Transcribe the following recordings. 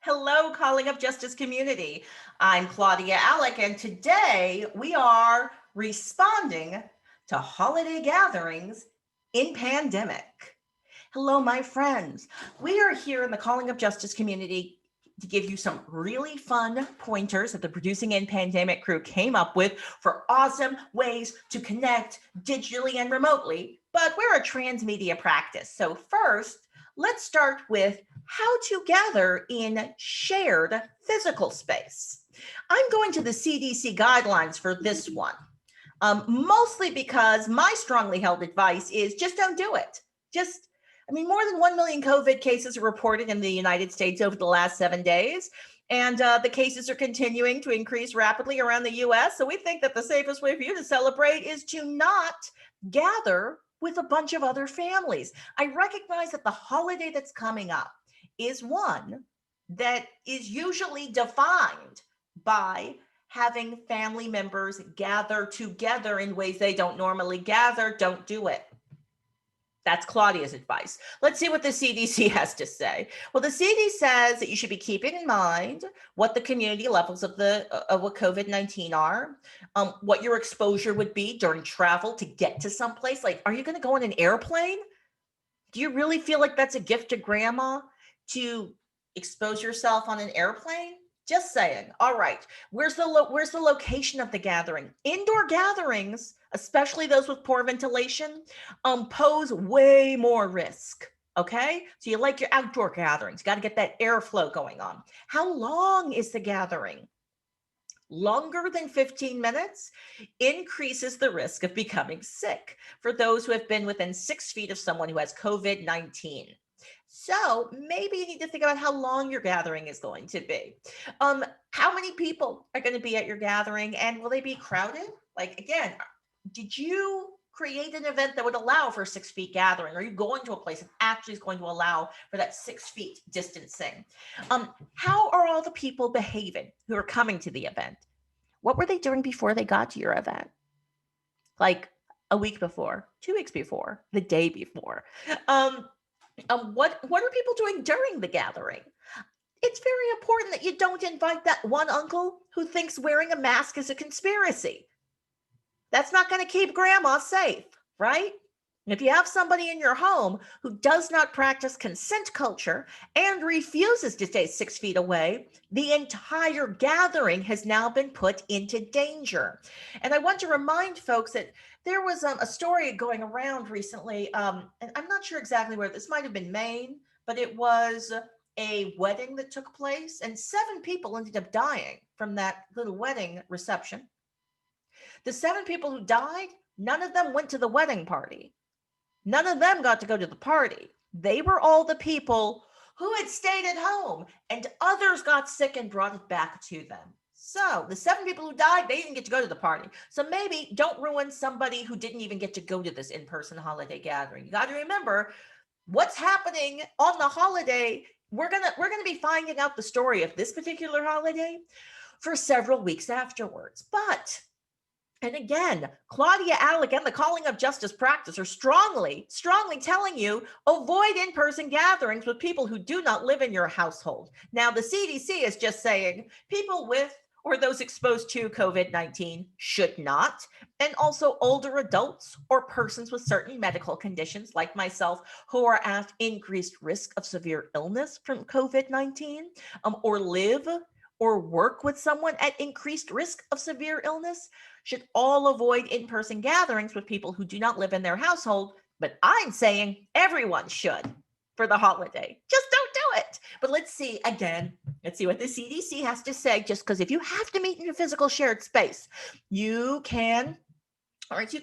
Hello, Calling of Justice community. I'm Claudia Alec, and today we are responding to holiday gatherings in pandemic. Hello, my friends. We are here in the Calling of Justice community to give you some really fun pointers that the Producing in Pandemic crew came up with for awesome ways to connect digitally and remotely. But we're a transmedia practice. So, first, let's start with how to gather in shared physical space. I'm going to the CDC guidelines for this one, mostly because my strongly held advice is just don't do it. More than 1 million COVID cases are reported in the United States over the last 7 days. And the cases are continuing to increase rapidly around the US. So we think that the safest way for you to celebrate is to not gather with a bunch of other families. I recognize that the holiday that's coming up is one that is usually defined by having family members gather together in ways they don't normally gather. Don't do it. That's Claudia's advice. Let's see what the CDC has to say. Well, the CDC says that you should be keeping in mind what the community levels of what COVID-19 are, what your exposure would be during travel to get to someplace. Like, are you going to go on an airplane? Do you really feel like that's a gift to grandma to expose yourself on an airplane? Just saying. All right. Where's the location of the gathering? Indoor gatherings, especially those with poor ventilation, pose way more risk. Okay, so you like your outdoor gatherings, got to get that airflow going on. How long is the gathering? Longer than 15 minutes increases the risk of becoming sick for those who have been within 6 feet of someone who has COVID-19. So maybe you need to think about how long your gathering is going to be. How many people are going to be at your gathering, and will they be crowded? Like, again, did you create an event that would allow for 6 feet gathering? Are you going to a place that actually is going to allow for that 6 feet distancing? How are all the people behaving who are coming to the event? What were they doing before they got to your event? Like a week before, 2 weeks before, the day before. What are people doing during the gathering? It's very important that you don't invite that one uncle who thinks wearing a mask is a conspiracy. That's not going to keep grandma safe, right? If you have somebody in your home who does not practice consent culture and refuses to stay 6 feet away, the entire gathering has now been put into danger. And I want to remind folks that there was a story going around recently, and I'm not sure exactly where, this might have been Maine, but it was a wedding that took place, and 7 people ended up dying from that little wedding reception. The 7 people who died, none of them went to the wedding party. None of them got to go to the party. They were all the people who had stayed at home, and others got sick and brought it back to them. So the 7 people who died, they didn't get to go to the party. So maybe don't ruin somebody who didn't even get to go to this in-person holiday gathering. You got to remember what's happening on the holiday. We're gonna be finding out the story of this particular holiday for several weeks afterwards. But, and again, Claudia Alec and the Calling of Justice practice are strongly telling you avoid in-person gatherings with people who do not live in your household. Now, the CDC is just saying people with or those exposed to COVID-19 should not, and also older adults or persons with certain medical conditions like myself who are at increased risk of severe illness from COVID-19, or live or work with someone at increased risk of severe illness should all avoid in-person gatherings with people who do not live in their household. But I'm saying everyone should for the holiday. Just don't do it. But let's see what the CDC has to say, just because if you have to meet in a physical shared space, you can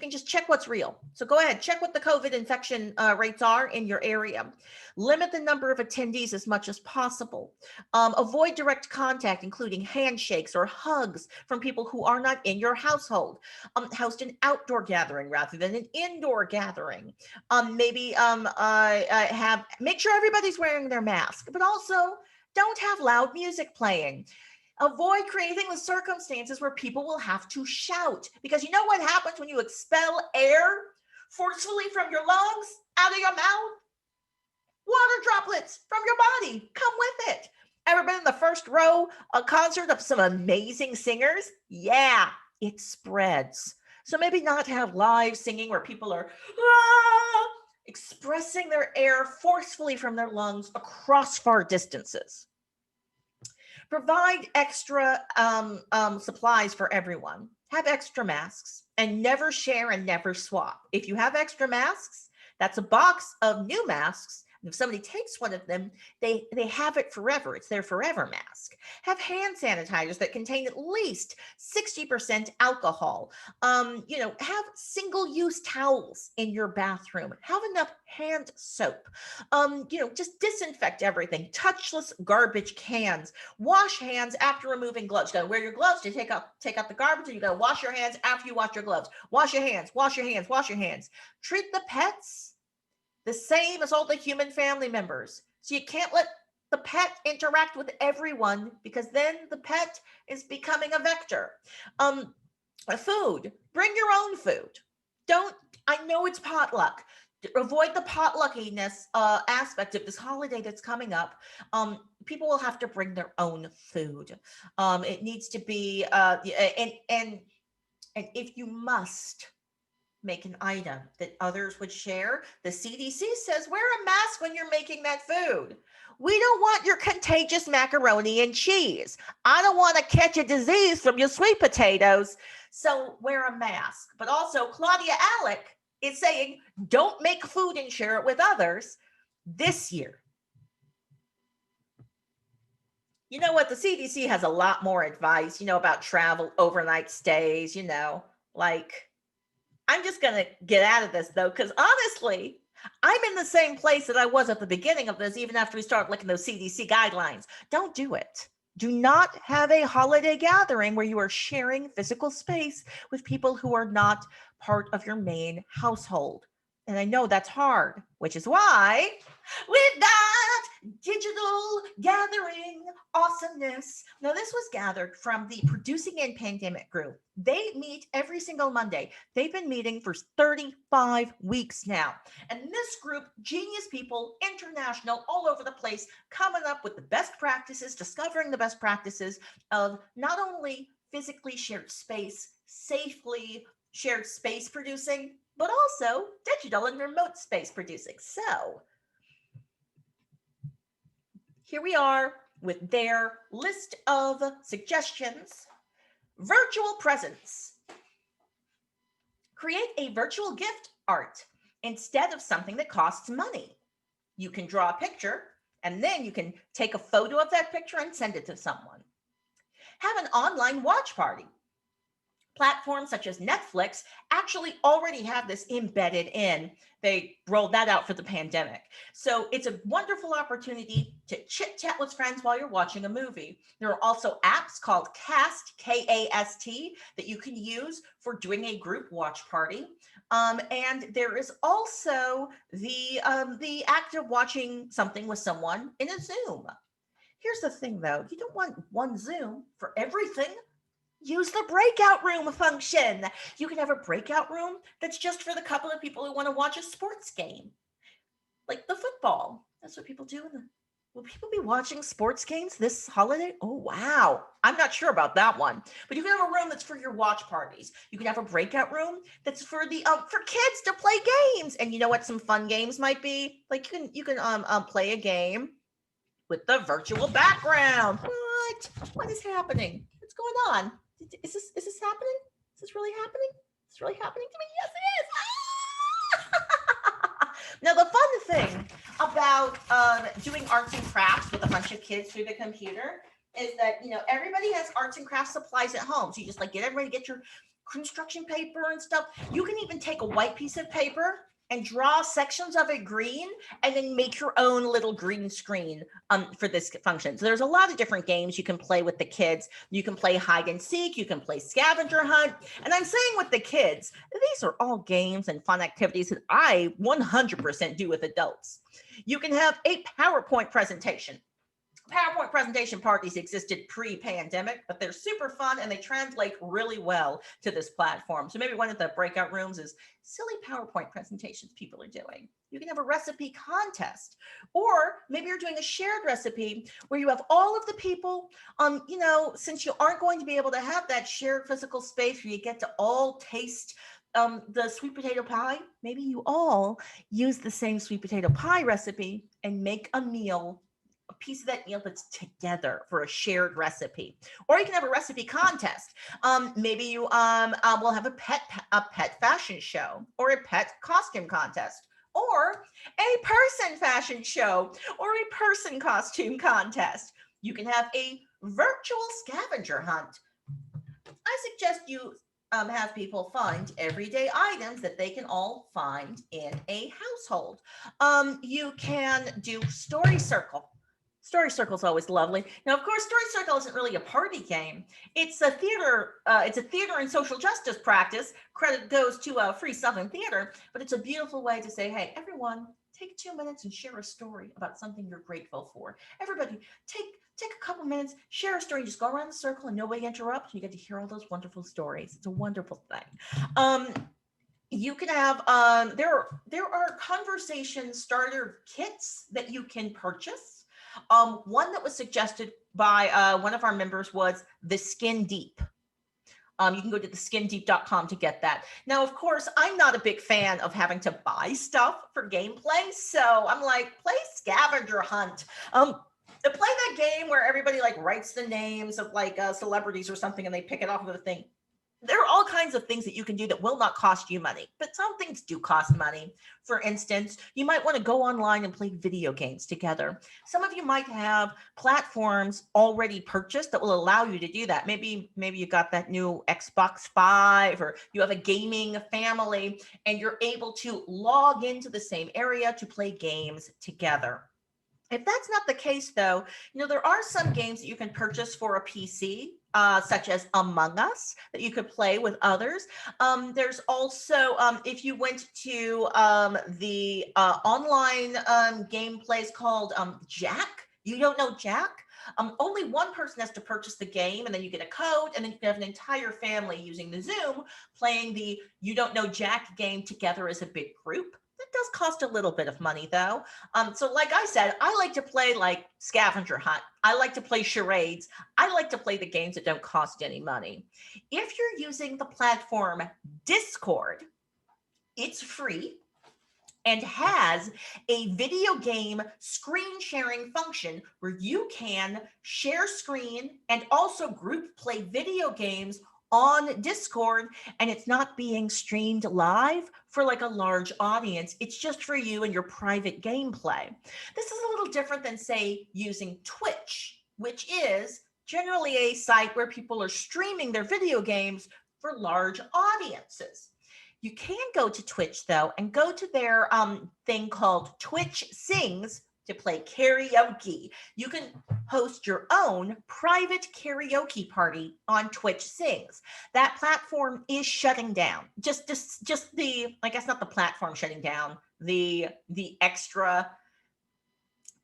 just check what's real. So go ahead, check what the COVID infection rates are in your area. Limit the number of attendees as much as possible. Avoid direct contact, including handshakes or hugs from people who are not in your household. Host an outdoor gathering rather than an indoor gathering. Make sure everybody's wearing their mask, but also don't have loud music playing. Avoid creating the circumstances where people will have to shout, because you know what happens when you expel air forcefully from your lungs out of your mouth? Water droplets from your body come with it. Ever been in the first row a concert of some amazing singers, yeah, it spreads. So maybe not have live singing where people are expressing their air forcefully from their lungs across far distances. Provide extra supplies for everyone. Have extra masks and never share and never swap. If you have extra masks, that's a box of new masks. And if somebody takes one of them, they have it forever. It's their forever mask. Have hand sanitizers that contain at least 60% alcohol. Have single-use towels in your bathroom. Have enough hand soap. Just disinfect everything. Touchless garbage cans. Wash hands after removing gloves. You gotta wear your gloves to take out the garbage, and you gotta wash your hands after you wash your gloves. Wash your hands, wash your hands, wash your hands. Treat the pets the same as all the human family members. So you can't let the pet interact with everyone, because then the pet is becoming a vector. Food, bring your own food. I know it's potluck. Avoid the potluckiness aspect of this holiday that's coming up. People will have to bring their own food. It needs to be, and if you must make an item that others would share, the CDC says wear a mask when you're making that food. We don't want your contagious macaroni and cheese. I don't want to catch a disease from your sweet potatoes. So wear a mask. But also, Claudia Alec is saying don't make food and share it with others this year. You know what? The CDC has a lot more advice, about travel, overnight stays, like, I'm just going to get out of this, though, because honestly, I'm in the same place that I was at the beginning of this, even after we started looking at those CDC guidelines. Don't do it. Do not have a holiday gathering where you are sharing physical space with people who are not part of your main household. And I know that's hard, which is why we've got digital gathering awesomeness. Now, this was gathered from the Producing in Pandemic group. They meet every single Monday. They've been meeting for 35 weeks now. And this group, genius people, international, all over the place, coming up with the best practices, discovering the best practices of not only physically shared space, safely shared space producing, but also digital and remote space producing. So here we are with their list of suggestions. Virtual presents. Create a virtual gift art instead of something that costs money. You can draw a picture, and then you can take a photo of that picture and send it to someone. Have an online watch party. Platforms such as Netflix actually already have this embedded in. They rolled that out for the pandemic. So it's a wonderful opportunity to chit chat with friends while you're watching a movie. There are also apps called Cast, K-A-S-T, that you can use for doing a group watch party. And there is also the act of watching something with someone in a Zoom. Here's the thing, though. You don't want one Zoom for everything. Use the breakout room function. You can have a breakout room that's just for the couple of people who want to watch a sports game, like the football. That's what people do. Will people be watching sports games this holiday? Oh, wow. I'm not sure about that one. But you can have a room that's for your watch parties. You can have a breakout room that's for the for kids to play games. And you know what some fun games might be? Like you can play a game with the virtual background. What is happening? What's going on? Is this happening? Is this really happening? Is this really happening to me? Yes, it is. Now, the fun thing about doing arts and crafts with a bunch of kids through the computer is that, everybody has arts and crafts supplies at home. So you just get everybody, get your construction paper and stuff. You can even take a white piece of paper and draw sections of it green, and then make your own little green screen for this function. So there's a lot of different games you can play with the kids. You can play hide and seek, you can play scavenger hunt. And I'm saying with the kids, these are all games and fun activities that I 100% do with adults. You can have a PowerPoint presentation. PowerPoint presentation parties existed pre-pandemic, but they're super fun and they translate really well to this platform. So maybe one of the breakout rooms is silly PowerPoint presentations people are doing. You can have a recipe contest, or maybe you're doing a shared recipe where you have all of the people, since you aren't going to be able to have that shared physical space where you get to all taste the sweet potato pie. Maybe you all use the same sweet potato pie recipe and make a meal, a piece of that meal that's together for a shared recipe. Or you can have a recipe contest. Maybe you will have a pet fashion show, or a pet costume contest, or a person fashion show, or a person costume contest. You can have a virtual scavenger hunt. I suggest you have people find everyday items that they can all find in a household. You can do story circle. Story circle is always lovely. Now, of course, story circle isn't really a party game. It's a theater. It's a theater and social justice practice. Credit goes to Free Southern Theater, but it's a beautiful way to say, hey, everyone, take 2 minutes and share a story about something you're grateful for. Everybody, take a couple minutes, share a story, just go around the circle and nobody interrupts. You get to hear all those wonderful stories. It's a wonderful thing. You can have, there are conversation starter kits that you can purchase. One that was suggested by one of our members was the Skin Deep. You can go to theskindeep.com to get that. Now, of course, I'm not a big fan of having to buy stuff for gameplay. So I'm like, play scavenger hunt. To play that game where everybody like writes the names of like celebrities or something and they pick it off of the thing. There are all kinds of things that you can do that will not cost you money, but some things do cost money. For instance, you might want to go online and play video games together. Some of you might have platforms already purchased that will allow you to do that. Maybe you got that new Xbox 5, or you have a gaming family and you're able to log into the same area to play games together. If that's not the case, though, there are some games that you can purchase for a PC, such as Among Us, that you could play with others. There's also, if you went to the online game place called Jack, You Don't Know Jack, only one person has to purchase the game, and then you get a code, and then you can have an entire family using the Zoom playing the You Don't Know Jack game together as a big group. That does cost a little bit of money, though. So like I said, I like to play like scavenger hunt. I like to play charades. I like to play the games that don't cost any money. If you're using the platform Discord, it's free and has a video game screen sharing function where you can share screen and also group play video games on Discord, and it's not being streamed live for like a large audience. It's just for you and your private gameplay. This is a little different than, say, using Twitch, which is generally a site where people are streaming their video games for large audiences. You can go to Twitch, though, and go to their thing called Twitch Sings to play karaoke. You can host your own private karaoke party on Twitch Sings. That platform is shutting down. Just the, I guess not the platform shutting down, the extra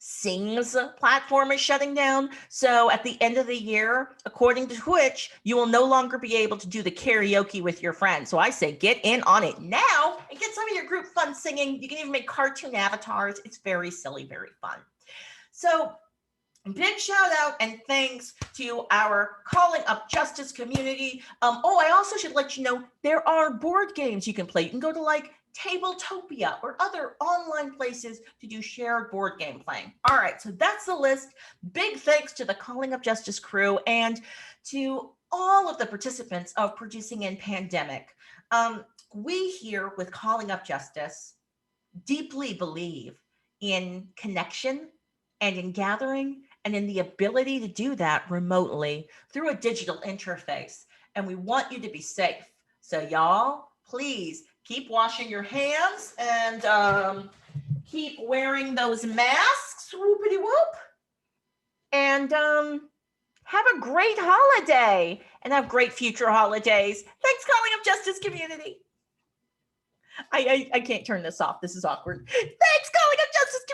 Sings platform is shutting down. So at the end of the year, according to Twitch, you will no longer be able to do the karaoke with your friends. So I say get in on it now and get some of your group fun singing. You can even make cartoon avatars. It's very silly, very fun. So big shout out and thanks to our Calling Up Justice community. I also should let you know there are board games you can play. You can go to like Tabletopia or other online places to do shared board game playing. All right, so that's the list. Big thanks to the Calling Up Justice crew and to all of the participants of Producing in Pandemic. We here with Calling Up Justice deeply believe in connection and in gathering and in the ability to do that remotely through a digital interface. And we want you to be safe. So y'all, please keep washing your hands and keep wearing those masks, whoopity whoop. And have a great holiday and have great future holidays. Thanks, Calling Up Justice community. I can't turn this off. This is awkward. Thanks, Calling Up Justice community.